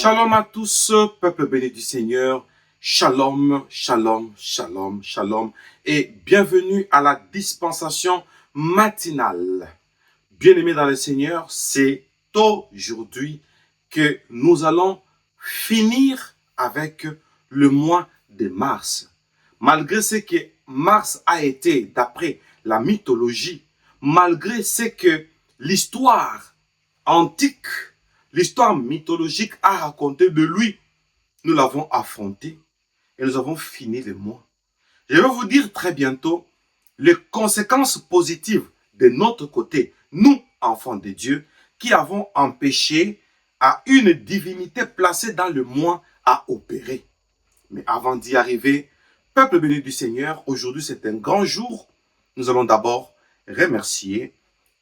Shalom à tous, peuple béni du Seigneur. Shalom, shalom, shalom, shalom. Et bienvenue à la dispensation matinale. Bien-aimés dans le Seigneur, c'est aujourd'hui que nous allons finir avec le mois de mars. Malgré ce que mars a été d'après la mythologie, malgré ce que l'histoire antique, l'histoire mythologique a raconté de lui, nous l'avons affronté et nous avons fini le mois. Je vais vous dire très bientôt les conséquences positives de notre côté, nous, enfants de Dieu, qui avons empêché à une divinité placée dans le mois à opérer. Mais avant d'y arriver, peuple béni du Seigneur, aujourd'hui c'est un grand jour. Nous allons d'abord remercier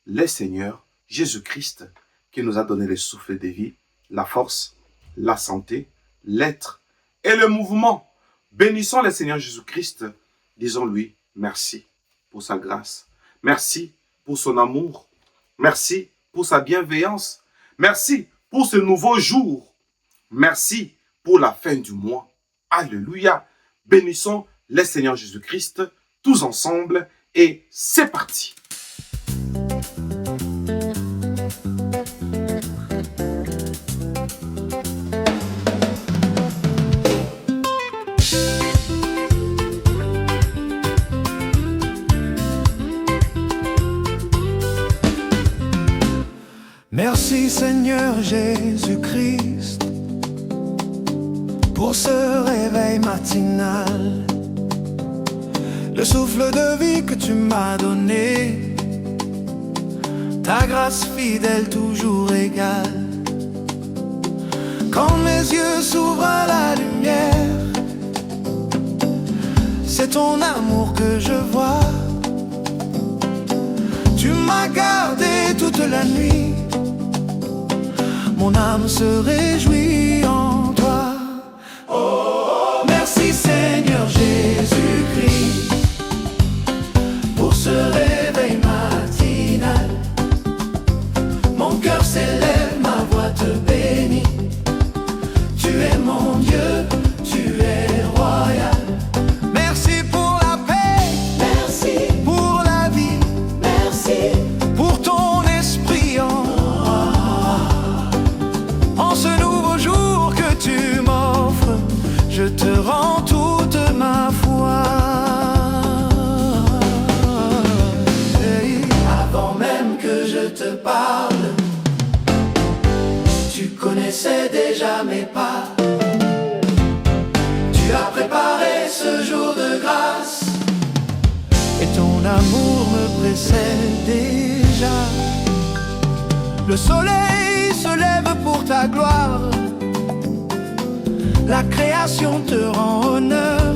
le Seigneur Jésus-Christ qui nous a donné le souffle de vie, la force, la santé, l'être et le mouvement. Bénissons le Seigneur Jésus-Christ, disons-lui merci pour sa grâce, merci pour son amour, merci pour sa bienveillance, merci pour ce nouveau jour, merci pour la fin du mois. Alléluia, bénissons le Seigneur Jésus-Christ, tous ensemble, et c'est parti. Merci Seigneur Jésus-Christ pour ce réveil matinal, le souffle de vie que tu m'as donné, ta grâce fidèle toujours égale. Quand mes yeux s'ouvrent à la lumière, c'est ton amour que je vois. Tu m'as gardé toute la nuit, mon âme se réjouit en toi. Oh, merci Seigneur Jésus-Christ pour ce réveil matinal. Mon cœur s'élève, ma voix te bénit. Tu es mon Dieu, tu es royal. Merci pour la paix, merci pour la vie, merci pour ton esprit en ce nouveau jour que tu m'offres, je te rends toute ma foi. Hey. Avant même que je te parle, tu connaissais déjà mes pas. Tu as préparé ce jour de grâce et ton amour me précède déjà. Le soleil se lève pour ta gloire, la création te rend honneur.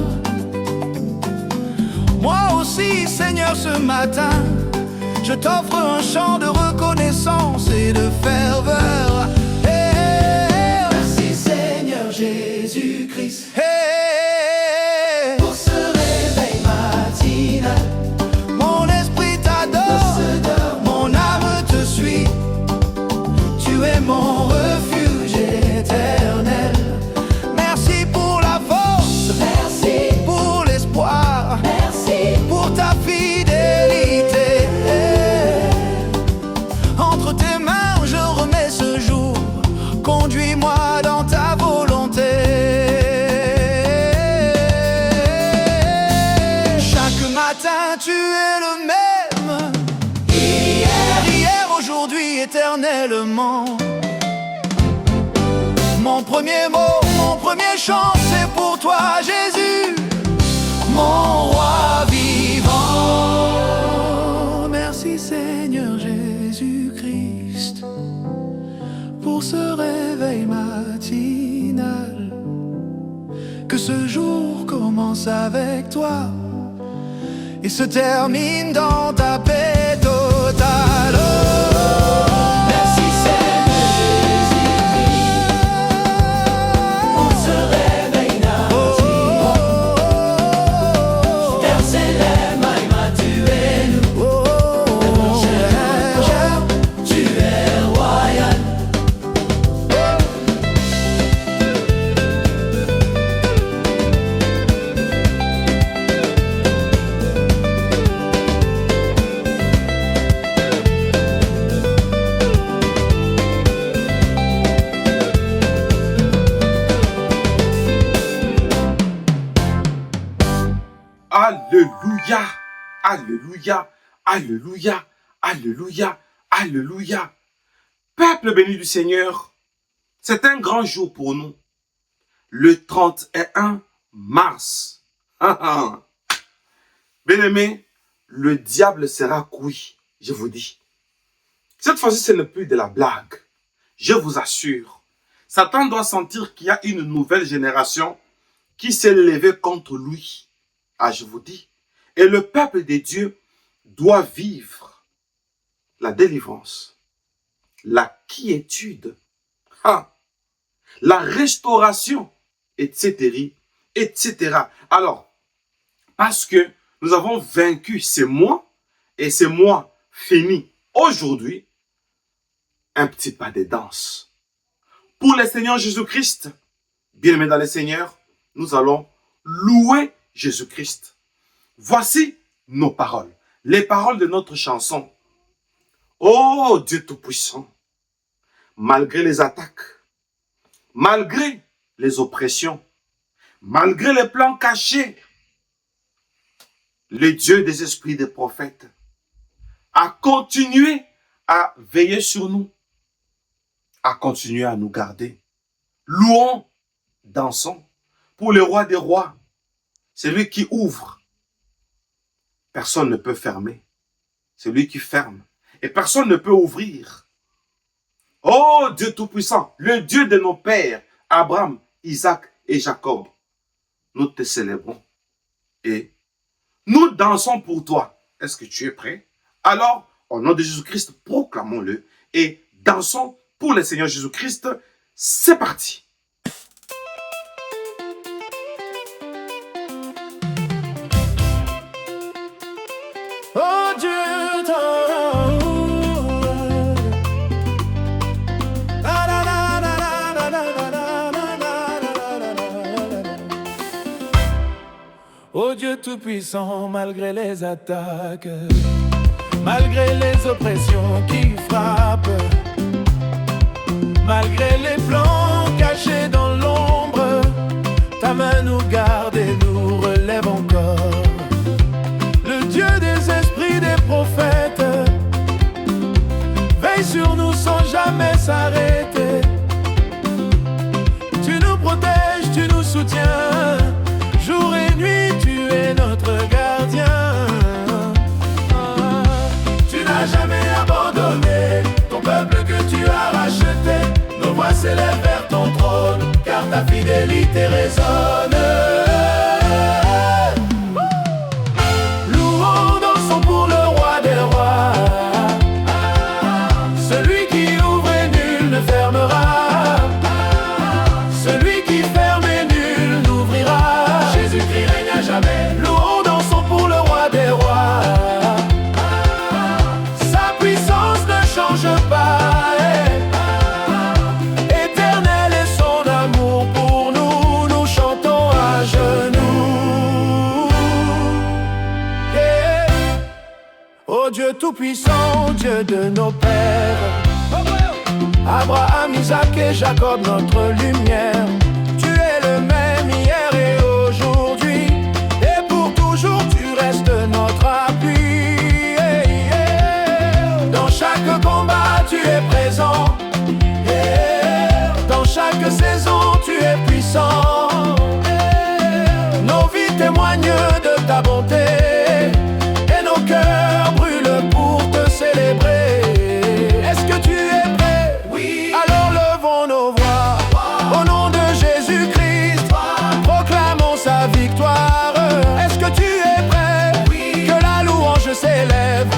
Moi aussi Seigneur ce matin, je t'offre un chant de reconnaissance et de ferveur. Hey, merci Seigneur Jésus-Christ. Hey, pour ce réveil matinal, mon esprit t'adore, mon âme te suit. Tu es mon refuge éternel. Merci pour la force, merci pour l'espoir, merci pour ta fidélité. Entre tes mains je remets ce jour, conduis-moi dans ta volonté. Chaque matin tu es le même, hier, aujourd'hui, éternellement. Mon premier mot, mon premier chant, c'est pour toi, Jésus, mon roi vivant. Merci Seigneur Jésus-Christ pour ce réveil matinal. Que ce jour commence avec toi et se termine dans ta paix totale. Merci Seigneur Jésus-Christ pour ce réveil matinal. Terre s'élève, Maïma, tu es nous. Tu es royal. Alléluia, alléluia, alléluia, alléluia, alléluia. Peuple béni du Seigneur, c'est un grand jour pour nous. Le 31 mars. Bien-aimé, le diable sera cuit, je vous dis. Cette fois-ci, ce n'est plus de la blague. Je vous assure. Satan doit sentir qu'il y a une nouvelle génération qui s'est levée contre lui. Ah, je vous dis. Et le peuple de Dieu doit vivre la délivrance, la quiétude, la restauration, etc., etc. Alors, parce que nous avons vaincu ces mois, et ces mois finis aujourd'hui, un petit pas de danse. Pour le Seigneur Jésus-Christ, bien-aimés dans le Seigneur, nous allons louer Jésus-Christ. Voici nos paroles, les paroles de notre chanson. Oh Dieu Tout-Puissant, malgré les attaques, malgré les oppressions, malgré les plans cachés, le Dieu des esprits des prophètes a continué à veiller sur nous, a continué à nous garder. Louons, dansons pour le roi des rois, c'est lui qui ouvre. Personne ne peut fermer, c'est lui qui ferme. Et personne ne peut ouvrir. Oh Dieu Tout-Puissant, le Dieu de nos pères, Abraham, Isaac et Jacob, nous te célébrons et nous dansons pour toi. Est-ce que tu es prêt? Alors, au nom de Jésus-Christ, proclamons-le et dansons pour le Seigneur Jésus-Christ. C'est parti. Oh Dieu, oh Dieu Tout-Puissant, malgré les attaques, malgré les oppressions qui frappent, malgré les plans cachés dans l'ombre, ta main nous garde et nous relève encore. Le Dieu des esprits des prophètes veille sur nous sans jamais s'arrêter. Tu nous protèges, tu nous soutiens, jour et nuit tu es notre gardien. Tu n'as jamais abandonné ton peuple que tu as racheté. Nos voix s'élèvent vers ton trône, car ta fidélité résonne. Louons, dansons pour le roi des rois, celui qui ouvre et nul ne fermera, celui qui ferme et nul n'ouvrira. Jésus-Christ règne à jamais. Louons, dansons pour le roi des rois, sa puissance ne change pas. Éternel est son amour pour nous, nous chantons à genoux. Yeah. Oh Dieu Tout-Puissant, Dieu de nos pères, Abraham, Isaac et Jacob, notre lumière. Tu es le même hier et aujourd'hui, et pour toujours tu restes notre appui. Dans chaque combat tu es présent, dans chaque saison tu es puissant. Nos vies témoignent de ta bonté, et nos cœurs brûlent pour te célébrer. Est-ce que tu es prêt? Oui. Alors levons nos voix au nom de Jésus-Christ, proclamons sa victoire. Est-ce que tu es prêt? Oui. Que la louange s'élève,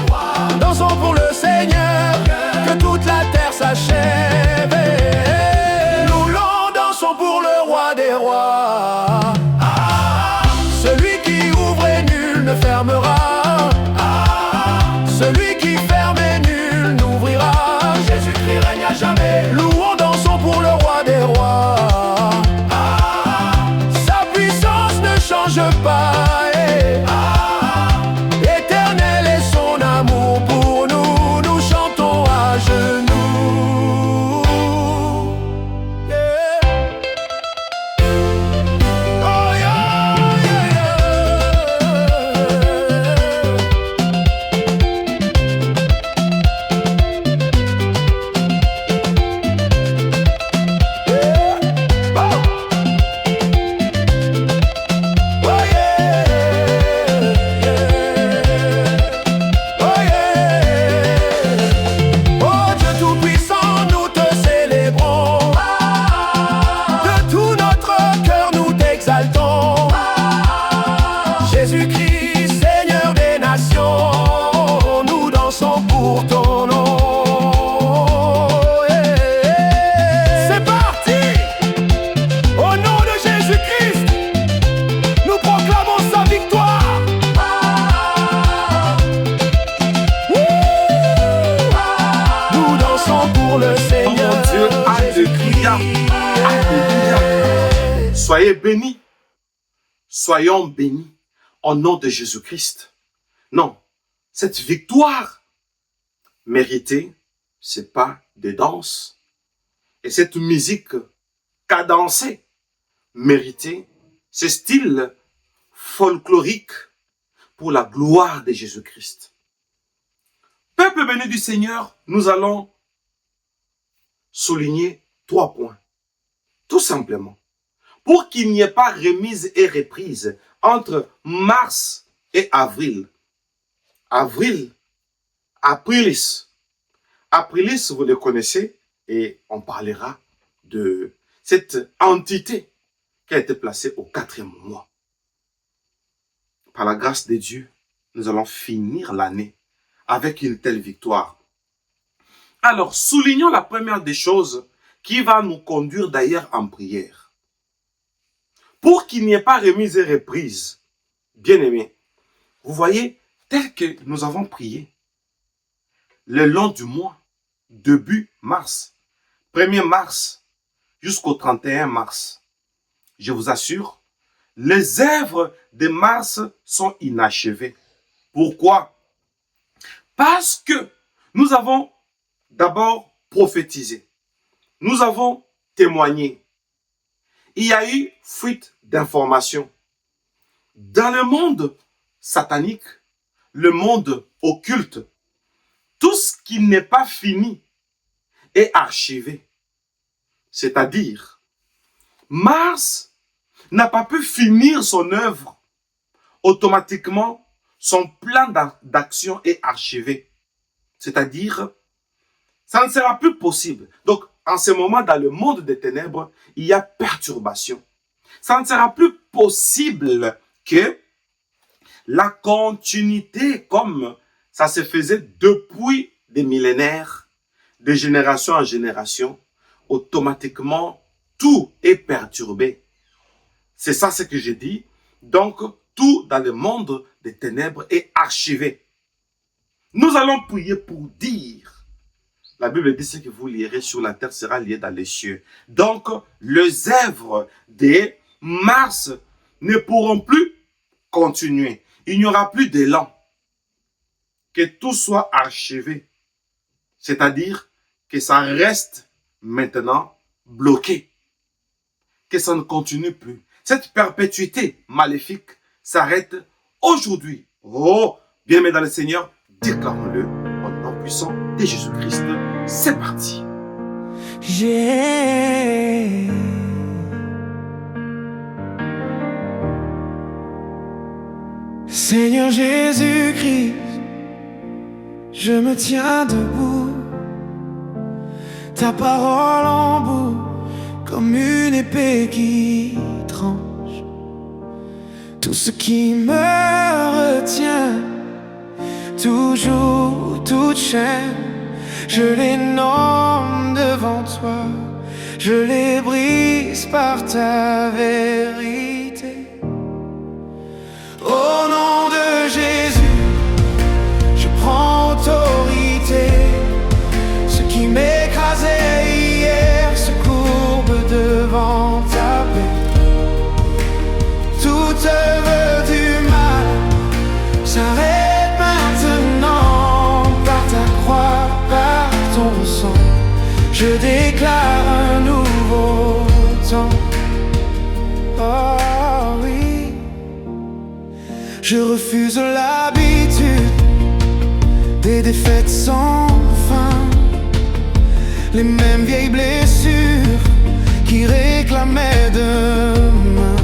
dansons pour le Seigneur, que toute la terre s'achève. Nous dansons pour le roi des rois, celui qui ouvre et nul ne fermera, celui qui ferme et nul n'ouvrira. Jésus-Christ règne à jamais. Louons, dansons pour le roi des rois, sa puissance ne change pas. Éternel est son amour pour nous, nous chantons à genoux. Yeah. Oh yeah, yeah, yeah. Jésus-Christ, Seigneur des nations, nous dansons pour ton nom. C'est parti! Au nom de Jésus-Christ, nous proclamons sa victoire. Nous dansons pour le Seigneur. Oh mon Dieu, alléluia, alléluia. Soyez bénis, soyons bénis au nom de Jésus-Christ. Non, cette victoire méritée, c'est pas des danses. Et cette musique cadencée, méritée, ce style folklorique pour la gloire de Jésus-Christ. Peuple béni du Seigneur, nous allons souligner 3 points. Tout simplement, pour qu'il n'y ait pas remise et reprise entre mars et avril. Avril, aprilis. Aprilis, vous le connaissez, et on parlera de cette entité qui a été placée au 4e mois. Par la grâce de Dieu, nous allons finir l'année avec une telle victoire. Alors, soulignons la première des choses qui va nous conduire d'ailleurs en prière. Pour qu'il n'y ait pas remise et reprise, bien-aimés, vous voyez, tel que nous avons prié, le long du mois, début mars, 1er mars jusqu'au 31 mars, je vous assure, les œuvres de mars sont inachevées. Pourquoi? Parce que nous avons d'abord prophétisé. Nous avons témoigné. Il y a eu fuite d'informations. Dans le monde satanique, le monde occulte, tout ce qui n'est pas fini est archivé. C'est-à-dire, Mars n'a pas pu finir son œuvre. Automatiquement, son plan d'action est archivé. C'est-à-dire, ça ne sera plus possible. Donc, en ce moment, dans le monde des ténèbres, il y a perturbation. Ça ne sera plus possible que la continuité, comme ça se faisait depuis des millénaires, de génération en génération, automatiquement, tout est perturbé. C'est ça ce que j'ai dit. Donc, tout dans le monde des ténèbres est archivé. Nous allons prier pour dire, la Bible dit ce que vous lirez sur la terre sera lié dans les cieux. Donc, les œuvres de Mars ne pourront plus continuer. Il n'y aura plus d'élan. Que tout soit archivé. C'est-à-dire que ça reste maintenant bloqué. Que ça ne continue plus. Cette perpétuité maléfique s'arrête aujourd'hui. Oh, bien-aimés dans le Seigneur, déclarons-le au nom puissant de Jésus-Christ. C'est parti. Seigneur Jésus-Christ, je me tiens debout, ta parole en bout, comme une épée qui tranche. Tout ce qui me retient, toujours toute chaîne, je les nomme devant toi, je les brise par ta vérité. Au nom de Jésus, je prends autorité. Ce qui m'écrasait hier se courbe devant ta paix. Toute œuvre du mal s'arrête maintenant par ta croix, par ton sang. Je déclare un nouveau temps. Oh oui, je refuse l'habitude des défaites sans fin, les mêmes vieilles blessures qui réclamaient demain.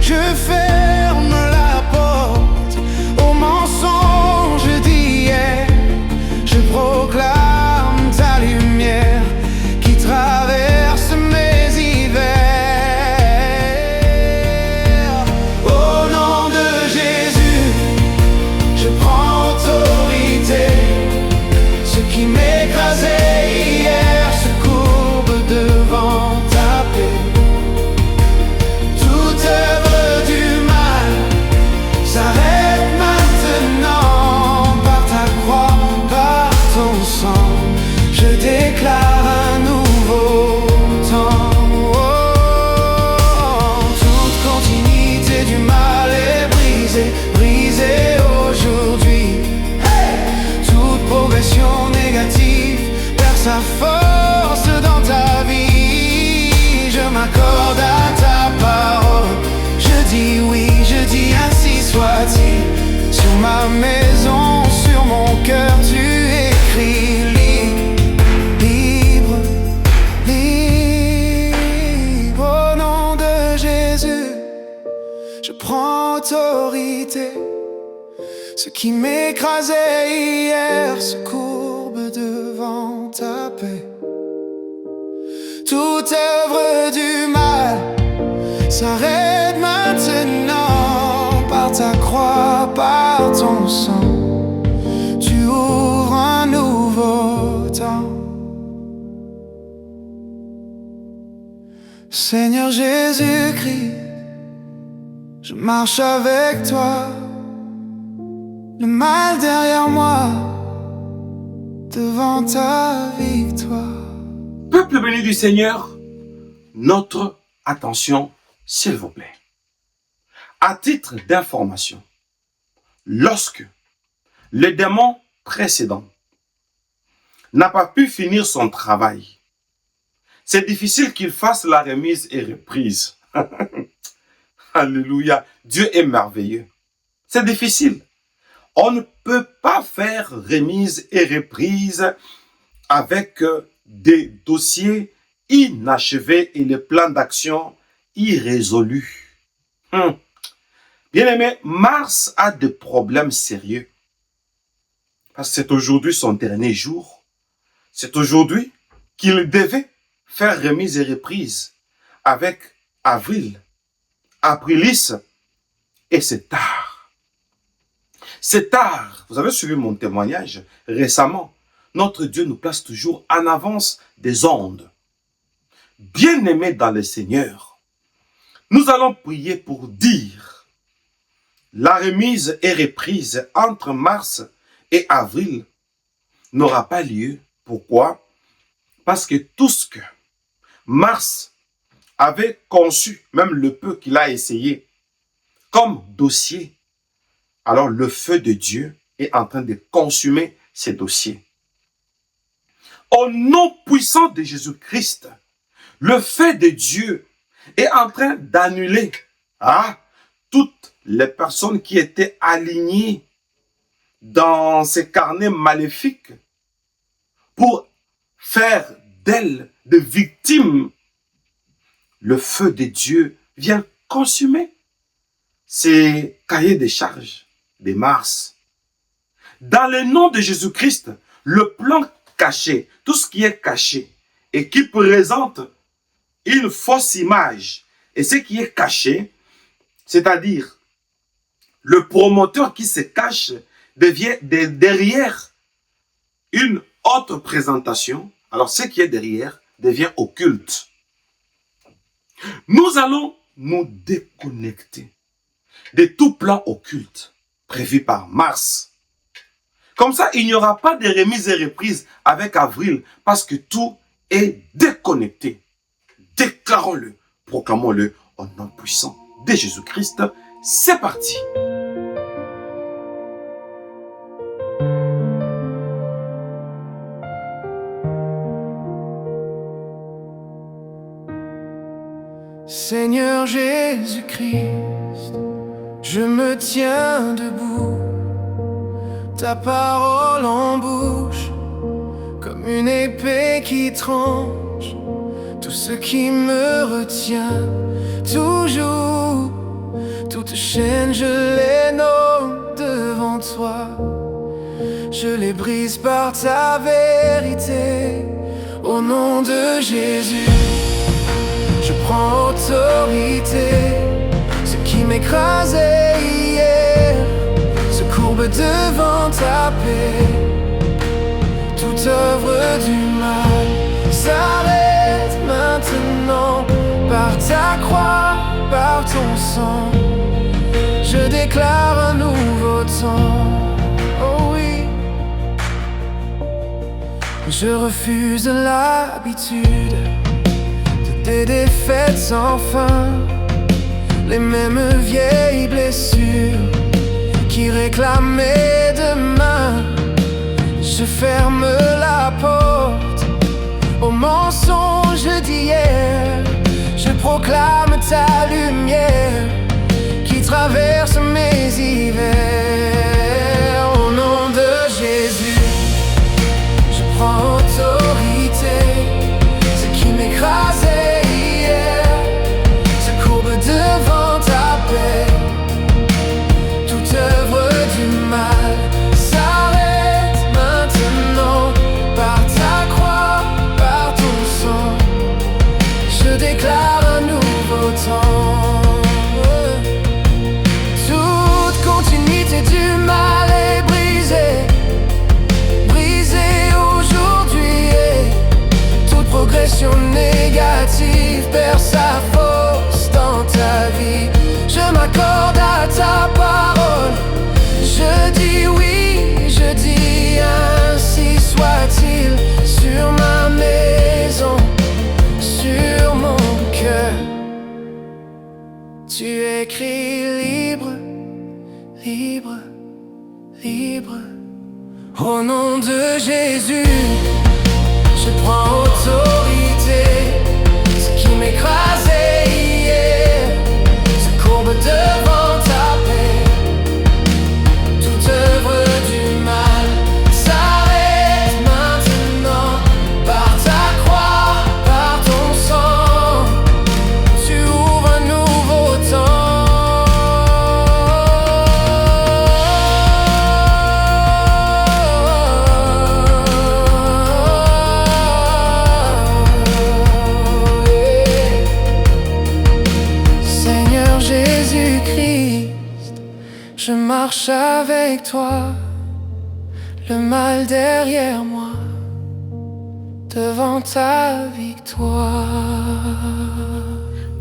Je ferme la porte aux mensonges d'hier. Je proclame ta lumière qui traverse mes hivers. Au nom autorité. Ce qui m'écrasait hier se courbe devant ta paix. Toute œuvre du mal s'arrête maintenant. Par ta croix, par ton sang, tu ouvres un nouveau temps. Seigneur Jésus-Christ, je marche avec toi. Le mal derrière moi, devant ta victoire. Peuple béni du Seigneur, notre attention, s'il vous plaît. À titre d'information, lorsque le démon précédent n'a pas pu finir son travail, c'est difficile qu'il fasse la remise et reprise. Alléluia, Dieu est merveilleux. C'est difficile. On ne peut pas faire remise et reprise avec des dossiers inachevés et les plans d'action irrésolus. Bien-aimé, Mars a des problèmes sérieux. Parce que c'est aujourd'hui son dernier jour. C'est aujourd'hui qu'il devait faire remise et reprise avec Avril, Aprilis, et c'est tard. C'est tard. Vous avez suivi mon témoignage récemment. Notre Dieu nous place toujours en avance des ondes. Bien-aimés dans le Seigneur, nous allons prier pour dire la remise et reprise entre mars et avril n'aura pas lieu. Pourquoi? Parce que tout ce que Mars avait conçu, même le peu qu'il a essayé, comme dossier, alors le feu de Dieu est en train de consumer ces dossiers. Au nom puissant de Jésus-Christ, le feu de Dieu est en train d'annuler toutes les personnes qui étaient alignées dans ces carnets maléfiques pour faire d'elles des victimes. Le feu de Dieu vient consumer ces cahiers de charges de Mars. Dans le nom de Jésus-Christ, le plan caché, tout ce qui est caché et qui présente une fausse image, et ce qui est caché, c'est-à-dire le promoteur qui se cache derrière une autre présentation, alors ce qui est derrière devient occulte. Nous allons nous déconnecter de tout plan occulte prévu par Mars. Comme ça, il n'y aura pas de remise et reprise avec Avril parce que tout est déconnecté. Déclarons-le, proclamons-le au nom puissant de Jésus-Christ. C'est parti. Seigneur Jésus-Christ, je me tiens debout, ta parole en bouche, comme une épée qui tranche tout ce qui me retient toujours. Toutes chaînes, je les nomme devant toi, je les brise par ta vérité. Au nom de Jésus, je prends autorité. Ce qui m'écrasait hier se courbe devant ta paix. Toute œuvre du mal s'arrête maintenant. Par ta croix, par ton sang, je déclare un nouveau temps. Oh oui. Je refuse l'habitude des défaites sans fin, les mêmes vieilles blessures qui réclamaient demain. Je ferme la porte aux mensonges d'hier. Je proclame ta lumière qui traverse mes hivers. Au nom de Jésus, je prends autorité. Ce qui m'écrasait devant ta paix. m'accorde à ta parole. Je dis oui, je dis ainsi soit-il, sur ma maison, sur mon cœur. Tu écris libre, libre, libre. Au nom de Jésus, je prends autorité. Ce qui m'écrasait hier se courbe devant ta paix. Toute œuvre du mal s'arrête maintenant. Par ta croix, par ton sang, tu ouvres un nouveau temps. Seigneur Jésus-Christ, je marche avec toi, le mal derrière moi, devant ta victoire.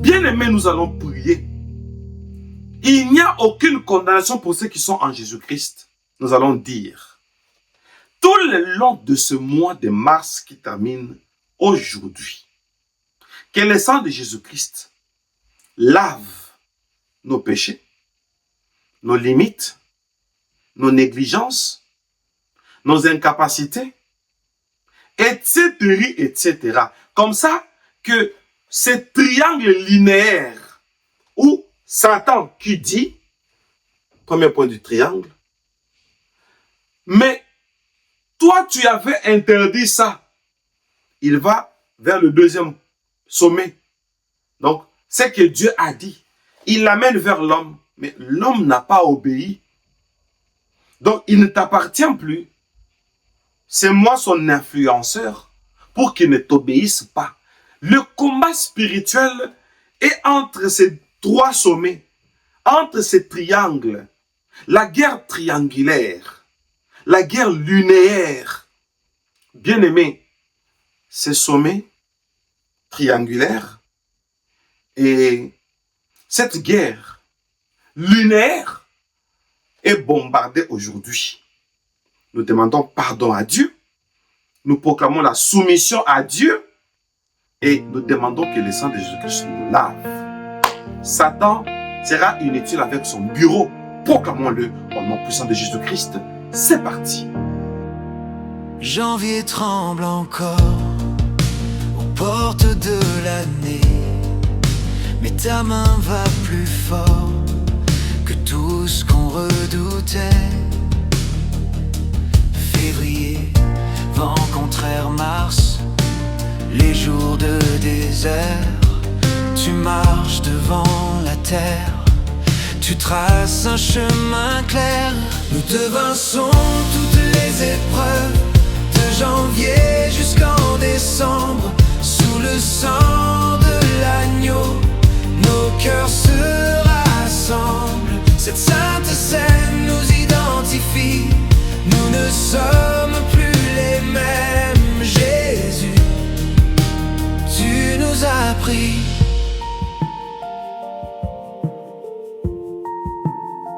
Bien-aimés, nous allons prier. Il n'y a aucune condamnation pour ceux qui sont en Jésus-Christ. Nous allons dire, tout le long de ce mois de mars qui termine aujourd'hui, que le sang de Jésus-Christ lave nos péchés, nos limites, nos négligences, nos incapacités, etc., etc. Comme ça que ce triangle linéaire où Satan qui dit, premier point du triangle, mais toi tu avais interdit ça, il va vers le deuxième sommet. Donc, c'est que Dieu a dit, il l'amène vers l'homme, mais l'homme n'a pas obéi. Donc, il ne t'appartient plus. C'est moi son influenceur pour qu'il ne t'obéisse pas. Le combat spirituel est entre ces trois sommets, entre ces triangles. La guerre triangulaire, la guerre lunaire. Bien-aimé, ces sommets triangulaires et cette guerre lunaire est bombardée aujourd'hui. Nous demandons pardon à Dieu. Nous proclamons la soumission à Dieu. Et nous demandons que le sang de Jésus-Christ nous lave. Satan sera inutile avec son bureau. Proclamons-le au nom puissant de Jésus-Christ. C'est parti. Janvier tremble encore aux portes de l'année, mais ta main va plus fort que tout ce qu'on redoutait. Février, vent contraire mars, les jours de désert. Tu marches devant la terre, tu traces un chemin clair. Nous devançons toutes les épreuves, de janvier jusqu'en décembre. Sous le sang de l'agneau, nos cœurs se rassemblent. Cette sainte scène nous identifie, nous ne sommes plus les mêmes. Jésus, tu nous as pris.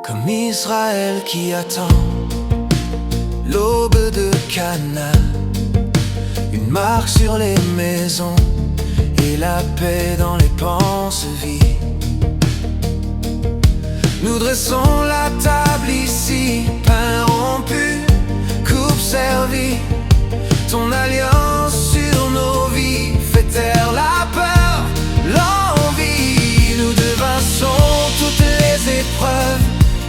Comme Israël qui attend l'aube de Canaan, une marque sur les maisons et la paix dans les pensevilles. Nous dressons la table ici, pain rompu, coupe servie. Ton alliance sur nos vies fait taire la peur, l'envie. Nous devançons toutes les épreuves,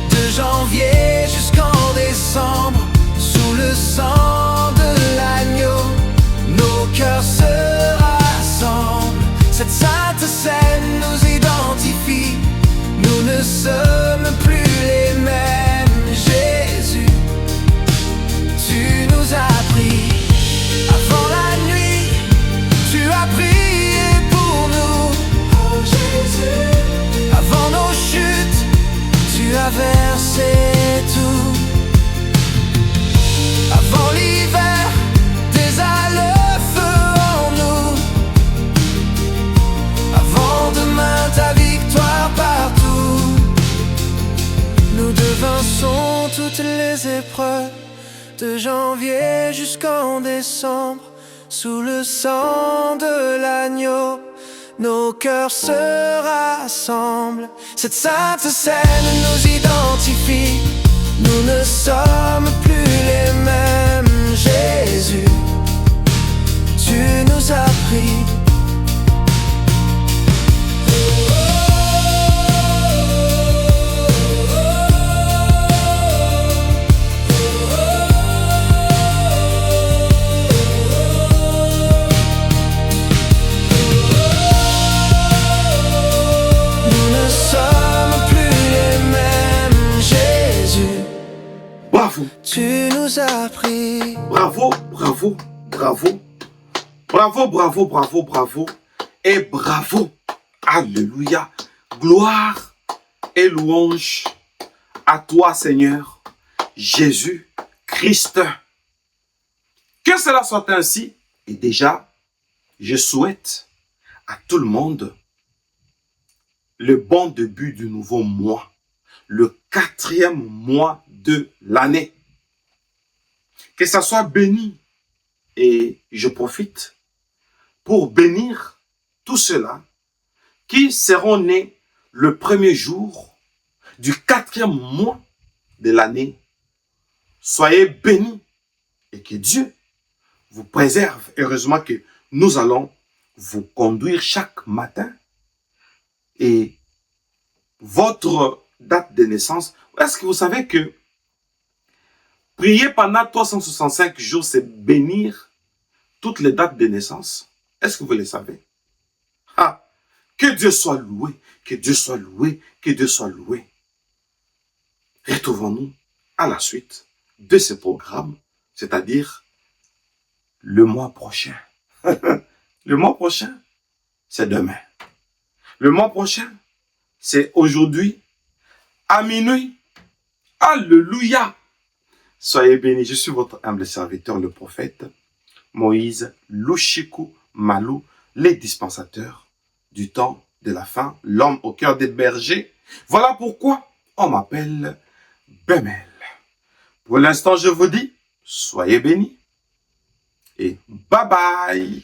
de janvier jusqu'en décembre. Sous le sang de l'agneau, nos cœurs se rassemblent. Cette sainte scène nous identifie, nous ne sommes plus les mêmes. Jésus, tu nous as pris. Avant la nuit, tu as prié pour nous. Oh Jésus, avant nos chutes, tu as versé tout. Avant l'hiver, désale le feu en nous. Avant demain, ta victoire partout. balançons toutes les épreuves, de janvier jusqu'en décembre, sous le sang de l'agneau. Nos cœurs se rassemblent. Cette sainte scène nous identifie. Nous ne sommes plus les mêmes. Jésus, tu nous as pris. Bravo. Tu nous as pris. Bravo, bravo, bravo. Bravo, bravo, bravo, bravo. Et bravo. Alléluia. Gloire et louange à toi, Seigneur, Jésus-Christ. Que cela soit ainsi. Et déjà, je souhaite à tout le monde le bon début du nouveau mois. Le 4e mois de l'année. Que ça soit béni. Et je profite pour bénir tous ceux-là qui seront nés le 1er jour du 4e mois de l'année. Soyez bénis et que Dieu vous préserve. Heureusement que nous allons vous conduire chaque matin et votre date de naissance. Est-ce que vous savez que prier pendant 365 jours, c'est bénir toutes les dates de naissance? Est-ce que vous le savez? Ah, que Dieu soit loué, que Dieu soit loué, que Dieu soit loué. Retrouvons-nous à la suite de ce programme, c'est-à-dire le mois prochain. Le mois prochain, c'est demain. Le mois prochain, c'est aujourd'hui, à minuit. Alléluia. Soyez bénis. Je suis votre humble serviteur, le prophète Moïse Louchikou Malou, les dispensateurs du temps de la fin, l'homme au cœur des bergers. Voilà pourquoi on m'appelle Bemel. Pour l'instant, je vous dis, soyez bénis et bye bye.